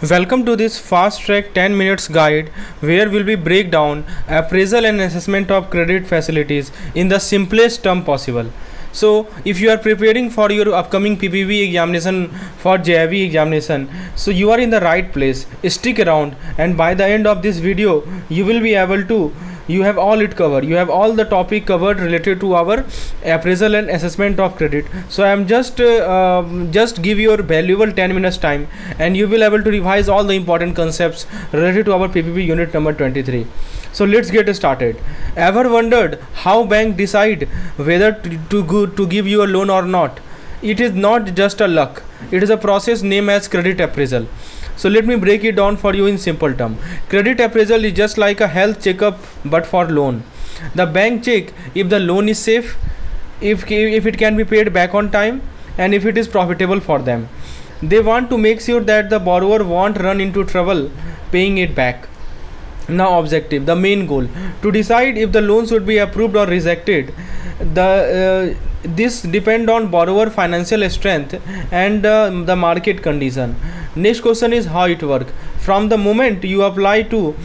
Welcome to this fast track 10 minutes guide where we will break down appraisal and assessment of credit facilities in the simplest term possible. So if you are preparing for your upcoming PPB examination for JAIIB examination, so you are in the right place. Stick around, and by the end of this video you will be able to have all it covered. You have all the topic covered related to our appraisal and assessment of credit. So I am just give your valuable 10 minutes time, and you will able to revise all the important concepts related to our PPB unit number 23. So let's get started. Ever wondered how bank decide whether to give you a loan or not? It is not just a luck. It is a process named as credit appraisal. So let me break it down for you in simple term. Credit appraisal is just like a health checkup but for loan. The bank check if the loan is safe, if it can be paid back on time, and if it is profitable for them. They want to make sure that the borrower won't run into trouble paying it back. Now objective, the main goal, to decide if the loan should be approved or rejected. This depend on borrower financial strength and the market condition. Next question is how it work. From the moment you apply to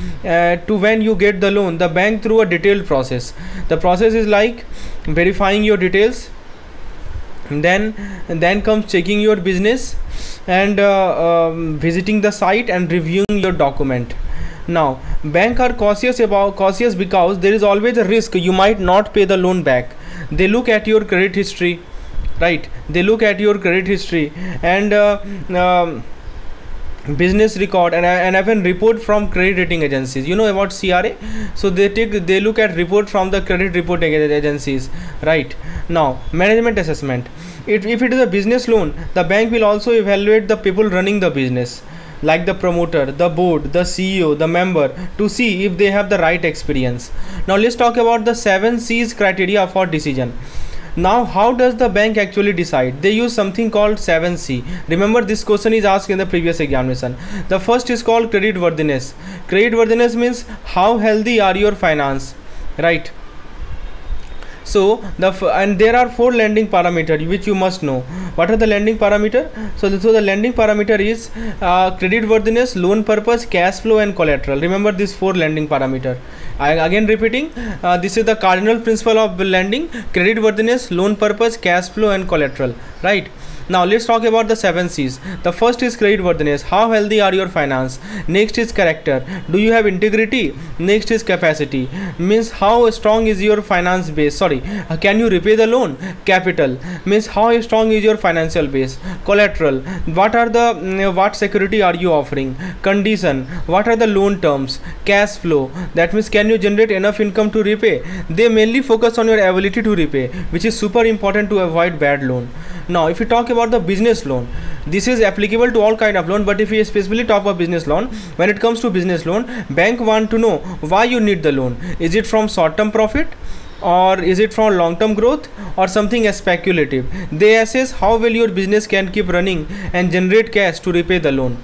when you get the loan, the bank through a detailed process. The process is like verifying your details, then comes checking your business and visiting the site and reviewing your document. Now bank are cautious because there is always a risk you might not pay the loan back. They look at your credit history, right? They look at your credit history and business record and even report from credit rating agencies. You know about CRA, so they look at report from the credit reporting agencies, right? Now management assessment. If it is a business loan, the bank will also evaluate the people running the business, like the promoter, the board, the CEO, the member, to see if they have the right experience. Now let's talk about the 7 C's criteria for decision. Now how does the bank actually decide? They use something called 7C. Remember, this question is asked in the previous examination. The first is called creditworthiness. Creditworthiness means how healthy are your finance, right? So and there are 4 lending parameters which you must know. What are the lending parameter? So the lending parameter is creditworthiness, loan purpose, cash flow, and collateral. Remember these 4 lending parameter. Again repeating, this is the cardinal principle of lending: creditworthiness, loan purpose, cash flow, and collateral, right? Now let's talk about the 7 C's. The first is creditworthiness. How healthy are your finance? Next is character. Do you have integrity? Next is capacity. Means how strong is your finance base? Can you repay the loan? Capital means how strong is your financial base. Collateral. What security are you offering? Condition. What are the loan terms? Cash flow. That means can you generate enough income to repay? They mainly focus on your ability to repay, which is super important to avoid bad loan. Now if you talk about the business loan, this is applicable to all kind of loan, but if we specifically talk about business loan, when it comes to business loan, bank want to know why you need the loan. Is it from short term profit, or is it from long term growth, or something speculative? They assess how well your business can keep running and generate cash to repay the loan.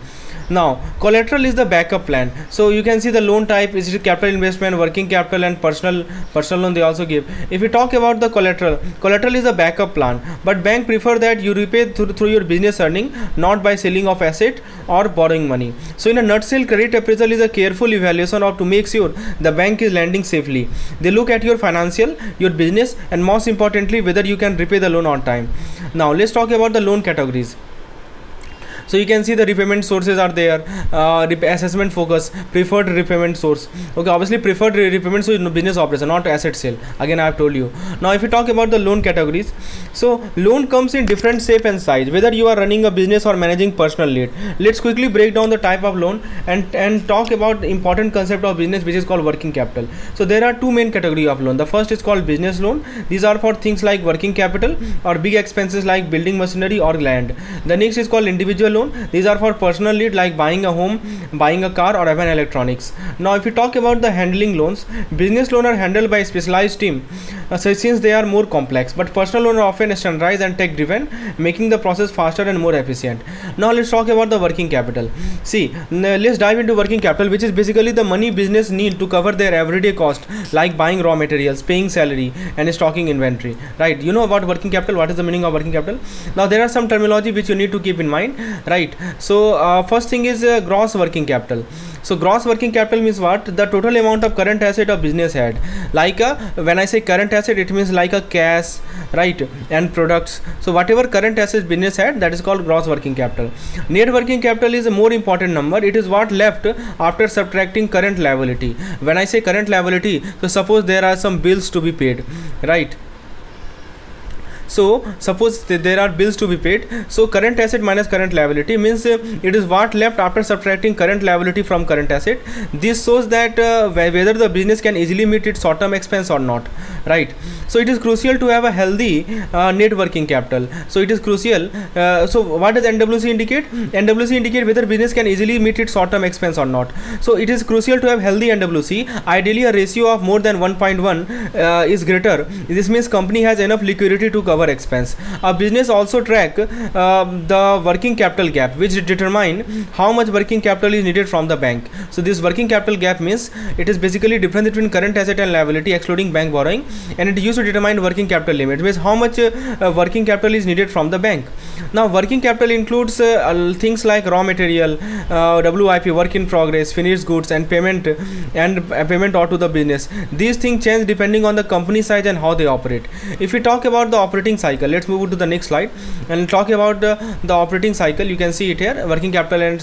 Now collateral is the backup plan. So you can see the loan type is capital investment, working capital, and personal loan they also give. If we talk about the collateral is a backup plan, but bank prefer that you repay through your business earning, not by selling of asset or borrowing money. So in a nutshell, credit appraisal is a careful evaluation of to make sure the bank is lending safely. They look at your financial, your business, and most importantly whether you can repay the loan on time. Now let's talk about the loan categories. So you can see the repayment sources are there. Assessment focus, preferred repayment source. Okay, obviously preferred repayment source is business operation, not asset sale. Again I have told you. Now if you talk about the loan categories, so loan comes in different shape and size, whether you are running a business or managing personal need. Let's quickly break down the type of loan and talk about important concept of business, which is called working capital. So there are 2 main category of loan. The first is called business loan. These are for things like working capital or big expenses like building machinery or land. The next is called individual loan. These are for personal need like buying a home, buying a car, or even electronics. Now if you talk about the handling loans, business loans are handled by a specialized team since they are more complex, but personal loans are often standardized and tech driven, making the process faster and more efficient. Now let's talk about the working capital. See, let's dive into working capital, which is basically the money business need to cover their everyday cost like buying raw materials, paying salary, and stocking inventory, right? You know about working capital. What is the meaning of working capital? Now there are some terminology which you need to keep in mind. right? So first thing is gross working capital. So gross working capital means what? The total amount of current asset a business had. Like when I say current asset, it means like a cash, right, and products. So whatever current assets business had, that is called gross working capital. Net working capital is a more important number. It is what left after subtracting current liability. When I say current liability, so suppose there are some bills to be paid, right? So suppose there are bills to be paid, so current asset minus current liability means it is what left after subtracting current liability from current asset. This shows that whether the business can easily meet its short term expense or not, right? So it is crucial to have a healthy net working capital. So it is crucial. So what does NWC indicate? NWC indicate whether business can easily meet its short term expense or not. So it is crucial to have healthy NWC. Ideally a ratio of more than 1.1 is greater. This means company has enough liquidity to cover expense. A business also track the working capital gap, which determine how much working capital is needed from the bank. So this working capital gap means it is basically difference between current asset and liability excluding bank borrowing, and it used to determine working capital limit, means how much working capital is needed from the bank. Now working capital includes things like raw material, WIP, work in progress, finished goods, and payment or to the business. These things change depending on the company size and how they operate. If we talk about the operating cycle, let's move to the next slide and talk about the operating cycle. You can see it here, working capital and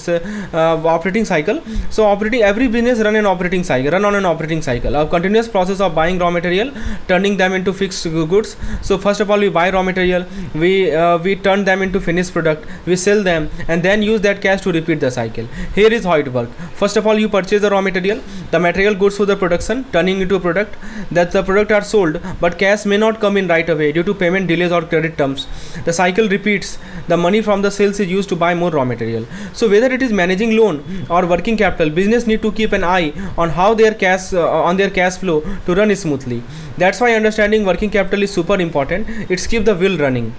operating cycle. So every business run on an operating cycle, a continuous process of buying raw material, turning them into fixed goods. So first of all, we buy raw material, we turn them into finished product, we sell them, and then use that cash to repeat the cycle. Here is how it works. First of all, you purchase the raw material, the material goes through the production, turning into a product, that the product are sold, but cash may not come in right away due to payment delays or credit terms. The cycle repeats. The money from the sales is used to buy more raw material. So whether it is managing loan or working capital, business need to keep an eye on how their cash flow to run smoothly. That's why understanding working capital is super important. It's keep the wheel running.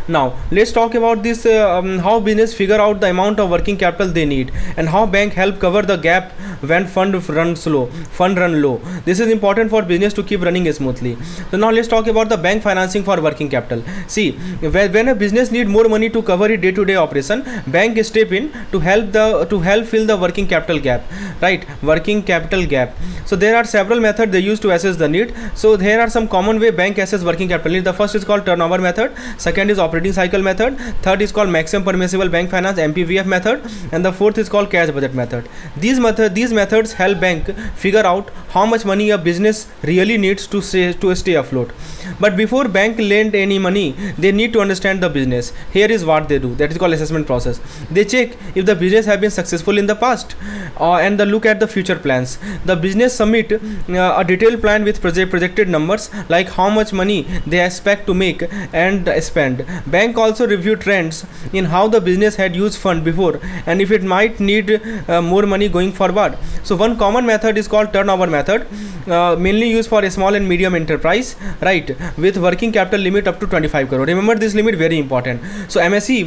Now let's talk about this how business figure out the amount of working capital they need, and how bank help cover the gap when fund run low. This is important for business to keep running smoothly. So now let's talk about the bank financing for working capital. See, when a business need more money to cover its day-to-day operation, bank step in to help fill the working capital gap, right? Working capital gap. So there are several methods they use to assess the need. So there are some common way bank assess working capital need. The first is called turnover method, second is operating cycle method, third is called maximum permissible bank finance (MPVF) method, and the fourth is called cash budget method. These methods help bank figure out how much money a business really needs to stay afloat. But before bank lend any money, they need to understand the business. Here is what they do. That is called assessment process. They check if the business have been successful in the past, and they look at the future plans. The business submit a detailed plan with projected numbers, like how much money they expect to make and spend. Bank also review trends in how the business had used fund before, and if it might need more money going forward. So one common method is called turnover method, mainly used for a small and medium enterprise, right, with working capital limit up to 25 crore. Remember this limit, very important. So MSE,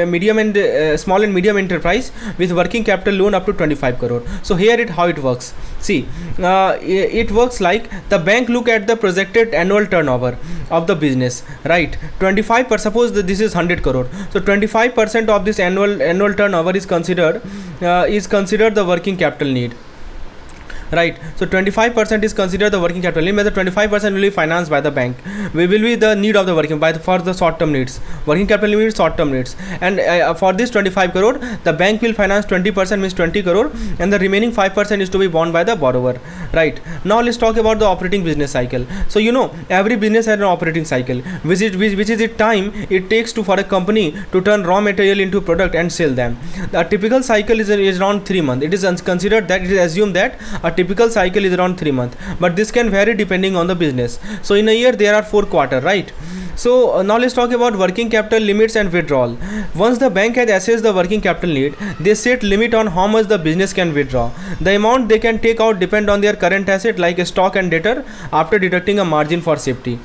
medium and small and medium enterprise with working capital loan up to 25 crore. So here how it works. See, it works like the bank look at the projected annual turnover of the business, right? 25%, suppose that this is 100 crore. So 25% of this annual turnover is considered the working capital need. Right, so 25% is considered the working capital need, whether 25% will be financed by the bank. We will be the need of the working for the short term needs. Working capital needs, short term needs, and for this 25 crore, the bank will finance 20%, means 20 crore, and the remaining 5% is to be borne by the borrower. Right, now let's talk about the operating business cycle. So every business has an operating cycle, which is the time it takes for a company to turn raw material into product and sell them. The typical cycle is around 3 months. It is considered that it is assumed that a typical cycle is around 3 months, but this can vary depending on the business. So in a year there are 4 quarters, right? So now let's talk about working capital limits and withdrawal. Once the bank has assessed the working capital need, they set limit on how much the business can withdraw. The amount they can take out depend on their current asset like stock and debtor, after deducting a margin for safety.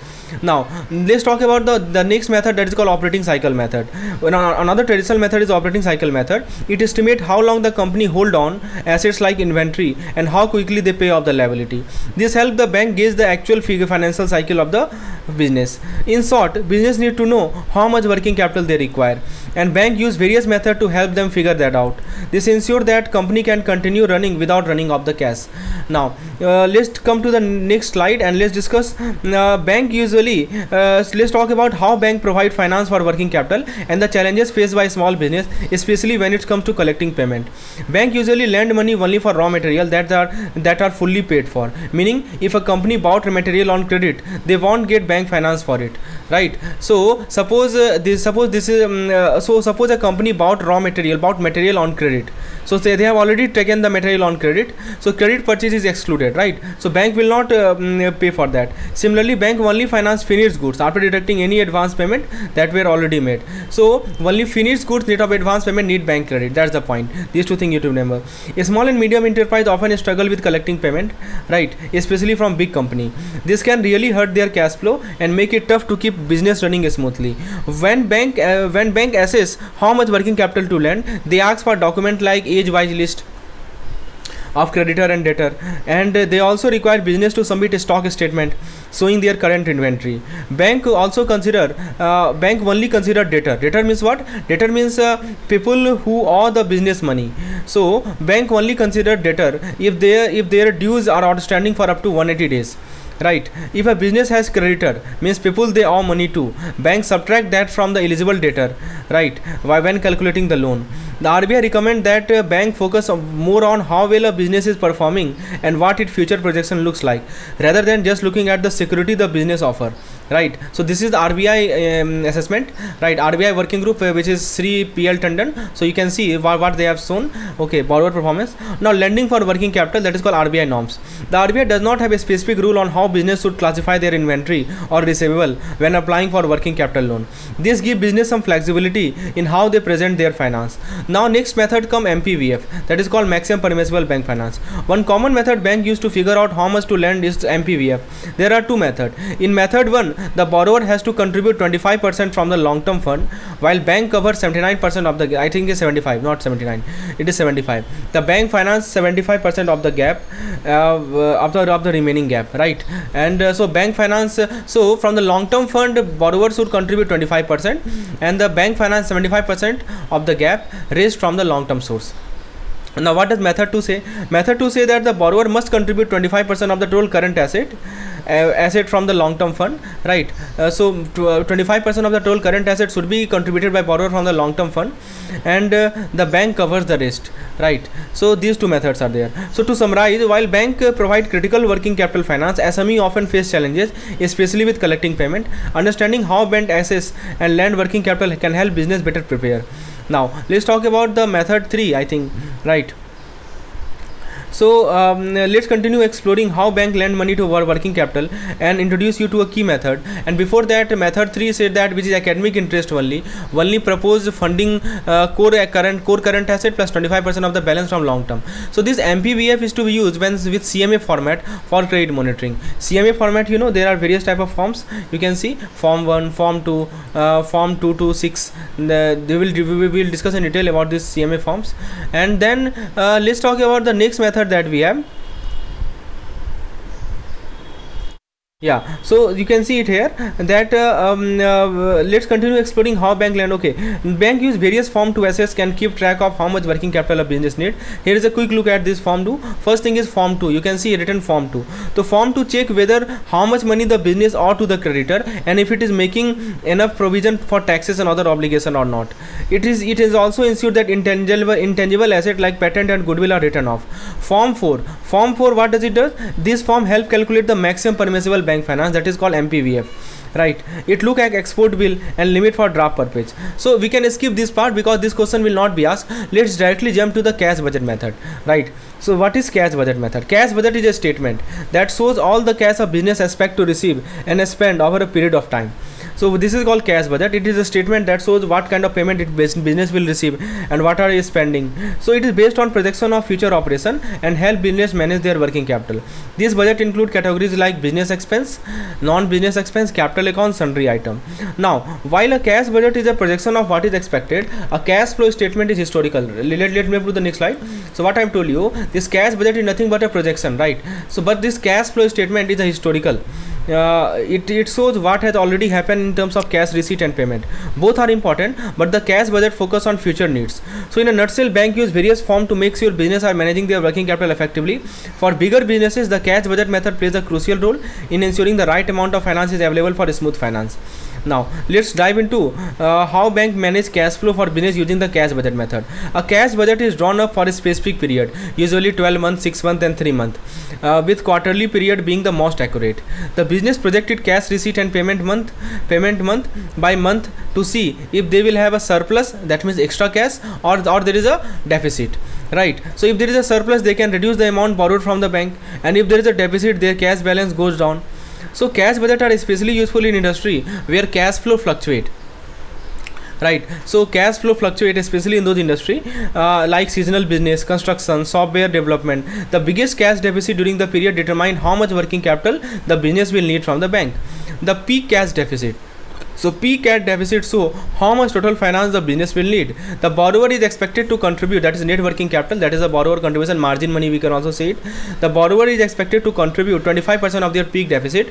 Now let's talk about the next method, that is called operating cycle method. Another traditional method is operating cycle method. It estimates how long the company hold on assets like inventory and how quickly they pay off the liability. This helps the bank gauge the actual financial cycle of the business. In short, business need to know how much working capital they require. and bank use various methods to help them figure that out. This ensure that company can continue running without running off the cash. Now let's come to the next slide and let's discuss bank usually let's talk about how bank provide finance for working capital and the challenges faced by small business, especially when it comes to collecting payment. Bank usually lend money only for raw material that are fully paid for, meaning if a company bought material on credit, they won't get bank finance for it, right? So suppose suppose a company bought material on credit. So say they have already taken the material on credit, so credit purchase is excluded, right? So bank will not pay for that. Similarly, bank only finance finished goods after deducting any advance payment that were already made. So only finished goods net of advance payment need bank credit. That's the point. These two things you have to remember. A small and medium enterprise often struggle with collecting payment, right? Especially from big company. This can really hurt their cash flow and make it tough to keep business running smoothly. When bank assess how much working capital to lend, they ask for document like age-wise list of creditor and debtor, and they also require business to submit a stock statement showing their current inventory. Bank only consider debtor. Debtor means what? Debtor means people who owe the business money. So bank only consider debtor if their dues are outstanding for up to 180 days. Right. If a business has creditor, means people they owe money to, bank subtract that from the eligible debtor, right, when calculating the loan. The RBI recommend that bank focus more on how well a business is performing and what its future projection looks like, rather than just looking at the security the business offer, right? So this is the RBI assessment, right? RBI working group, which is Sri PL Tandon. So you can see what they have shown. Okay, borrower performance. Now lending for working capital, that is called RBI norms. The RBI does not have a specific rule on how business should classify their inventory or receivable when applying for working capital loan. This gives business some flexibility in how they present their finance. Now next method come MPVF, that is called maximum permissible bank finance. One common method bank used to figure out how much to lend is MPVF. There are two methods. In method 1, the borrower has to contribute 25% from the long-term fund, while bank covers 79% of the, I think it's 75, not 79, it is 75. The bank finance 75% of the gap, of the remaining gap, right? And so bank finance, so from the long-term fund, borrower should contribute 25%, and the bank finance 75% of the gap raised from the long-term source. Now what does method 2 say? Method 2 say that the borrower must contribute 25% of the total current asset from the long-term fund, right? So 25% of the total current asset should be contributed by borrower from the long-term fund, and the bank covers the rest, right? So these two methods are there. So to summarize, while bank provide critical working capital finance, SME often face challenges, especially with collecting payment. Understanding how bank assess and lend working capital can help business better prepare. Now let's talk about the method 3, I think, right? So let's continue exploring how bank lend money to working capital and introduce you to a key method. And before that, method 3 said that which is academic interest only proposed funding core current asset plus 25% of the balance from long term. So this MPVF is to be used when with CMA format for credit monitoring. CMA format, you know, there are various type of forms. You can see form 1, form 2, form 2 to 6. We will discuss in detail about this CMA forms. And then let's talk about the next method that we have. Yeah, so you can see it here that let's continue exploring how bank lend. Okay, bank use various form to assess, can keep track of how much working capital a business need. Here is a quick look at this form 2. First thing is form 2. You can see written form 2. So form 2 check whether how much money the business owe to the creditor and if it is making enough provision for taxes and other obligation or not. It is also ensure that intangible asset like patent and goodwill are written off. Form 4. Form 4, what does it do? This form help calculate the maximum permissible bank finance, that is called MPVF, right? It look at export bill and limit for draft purpose. So we can skip this part because this question will not be asked. Let's directly jump to the cash budget method, right? So what is cash budget method? Cash budget is a statement that shows all the cash a business expect to receive and spend over a period of time. So this is called cash budget. It is a statement that shows what kind of payment business will receive and what are you spending. So it is based on projection of future operation and help business manage their working capital. This budget include categories like business expense, non-business expense, capital account, sundry item. Now, while a cash budget is a projection of what is expected, a cash flow statement is historical. Let me move to the next slide. So what I have told you, this cash budget is nothing but a projection, right? So but this cash flow statement is a historical. it shows what has already happened in terms of cash receipt and payment. Both are important, but the cash budget focus on future needs. So in a nutshell, bank use various forms to make sure business are managing their working capital effectively. For bigger businesses, the cash budget method plays a crucial role in ensuring the right amount of finance is available for smooth finance. Now let's dive into how bank manage cash flow for business using the cash budget method. A cash budget is drawn up for a specific period, usually 12 months, 6 months and 3 months, with quarterly period being the most accurate. The business projected cash receipt and payment month by month to see if they will have a surplus, that means extra cash, or there is a deficit, right? So if there is a surplus, they can reduce the amount borrowed from the bank, and if there is a deficit, their cash balance goes down. So cash budget are especially useful in industry where cash flow fluctuate, right? So cash flow fluctuate especially in those industry like seasonal business, construction, software development. The biggest cash deficit during the period determine how much working capital the business will need from the bank. The peak cash deficit. So peak cash deficit show how much total finance the business will need. The borrower is expected to contribute, that is net working capital, that is the borrower contribution, margin money we can also say it. The borrower is expected to contribute 25% of their peak deficit,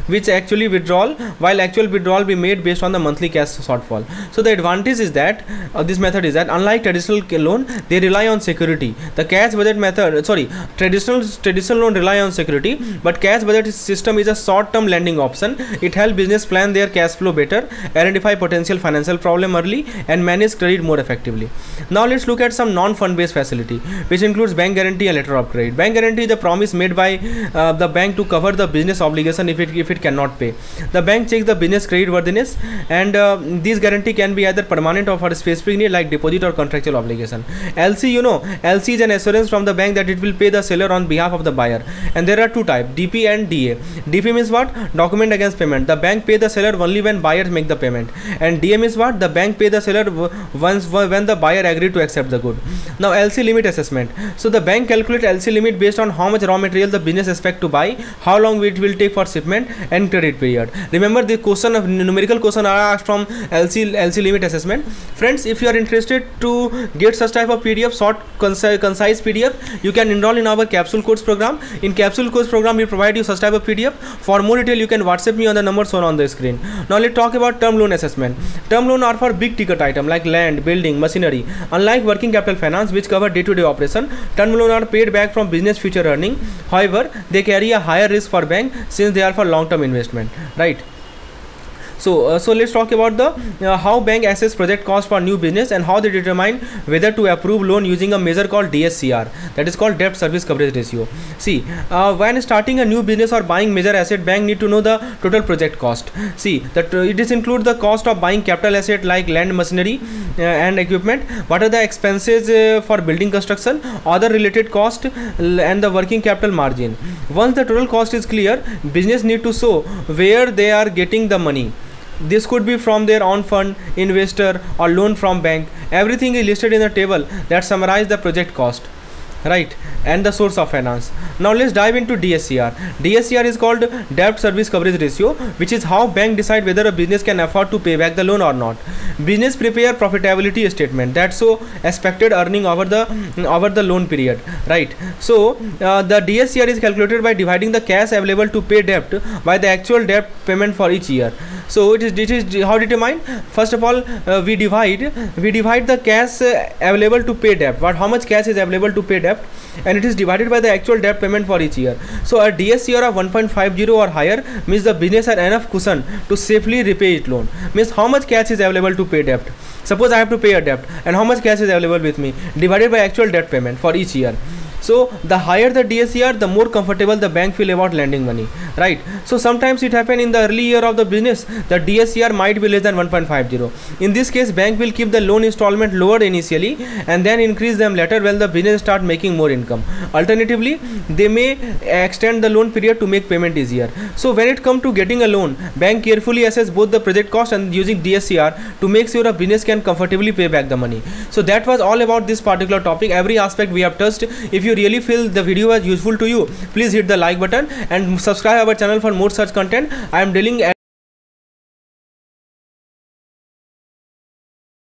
which actually withdrawal, while actual withdrawal be made based on the monthly cash shortfall. So the advantage is that this method is that unlike traditional loan, they rely on security. The cash budget method, traditional loan rely on security, but cash budget system is a short-term lending option. It helps business plan their cash flow better, identify potential financial problem early, and manage credit more effectively. Now let's look at some non-fund based facility, which includes bank guarantee and letter of credit. Bank guarantee is a promise made by the bank to cover the business obligation if it cannot pay. The bank checks the business creditworthiness, and this guarantee can be either permanent or for a specific need like deposit or contractual obligation. LC, LC is an assurance from the bank that it will pay the seller on behalf of the buyer, and there are two types, DP and DA. DP means what? Document against payment. The bank pay the seller only when buyers make the payment, and DA means what? The bank pay the seller when the buyer agreed to accept the good. Now LC limit assessment. So the bank calculates LC limit based on how much raw material the business expect to buy, how long it will take for shipment, and credit period. Remember, the question of numerical question are asked from LC limit assessment. Friends, if you are interested to get such type of PDF, short concise PDF, you can enroll in our capsule course program. In capsule course program, we provide you such type of PDF. For more detail, you can WhatsApp me on the number shown on the screen. Now let's talk about term loan assessment. Term loan are for big ticket item like land, building, machinery. Unlike working capital finance, which cover day-to-day operation, term loan are paid back from business future earning. However, they carry a higher risk for bank since they are for long-term investment, right? So let's talk about the how bank assess project cost for new business and how they determine whether to approve loan using a measure called DSCR, that is called debt service coverage ratio. See, when starting a new business or buying major asset, bank need to know the total project cost. See, that it is include the cost of buying capital asset like land, machinery and equipment. What are the expenses for building construction, other related cost, and the working capital margin. Once the total cost is clear, business need to show where they are getting the money. This could be from their own fund, investor, or loan from bank. Everything is listed in a table that summarize the project cost, right, and the source of finance. Now let's dive into DSCR. DSCR is called debt service coverage ratio, which is how bank decide whether a business can afford to pay back the loan or not. Business prepare profitability statement that show expected earning over the loan period, right? So the DSCR is calculated by dividing the cash available to pay debt by the actual debt payment for each year. So it is how determined. First of all, we divide the cash available to pay debt. How much cash is available to pay debt, and it is divided by the actual debt payment for each year. So a DSCR of 1.50 or higher means the business has enough cushion to safely repay its loan. Means how much cash is available to pay debt. Suppose I have to pay a debt, and how much cash is available with me, divided by actual debt payment for each year. So the higher the DSCR, the more comfortable the bank feel about lending money, right? So sometimes it happen in the early year of the business, the DSCR might be less than 1.50. In this case, bank will keep the loan installment lower initially and then increase them later when the business start making more income. Alternatively, they may extend the loan period to make payment easier. So when it comes to getting a loan, bank carefully assess both the project cost and using DSCR to make sure a business can comfortably pay back the money. So that was all about this particular topic. Every aspect we have touched. If you really feel the video was useful to you, please hit the like button and subscribe our channel for more such content. I am dealing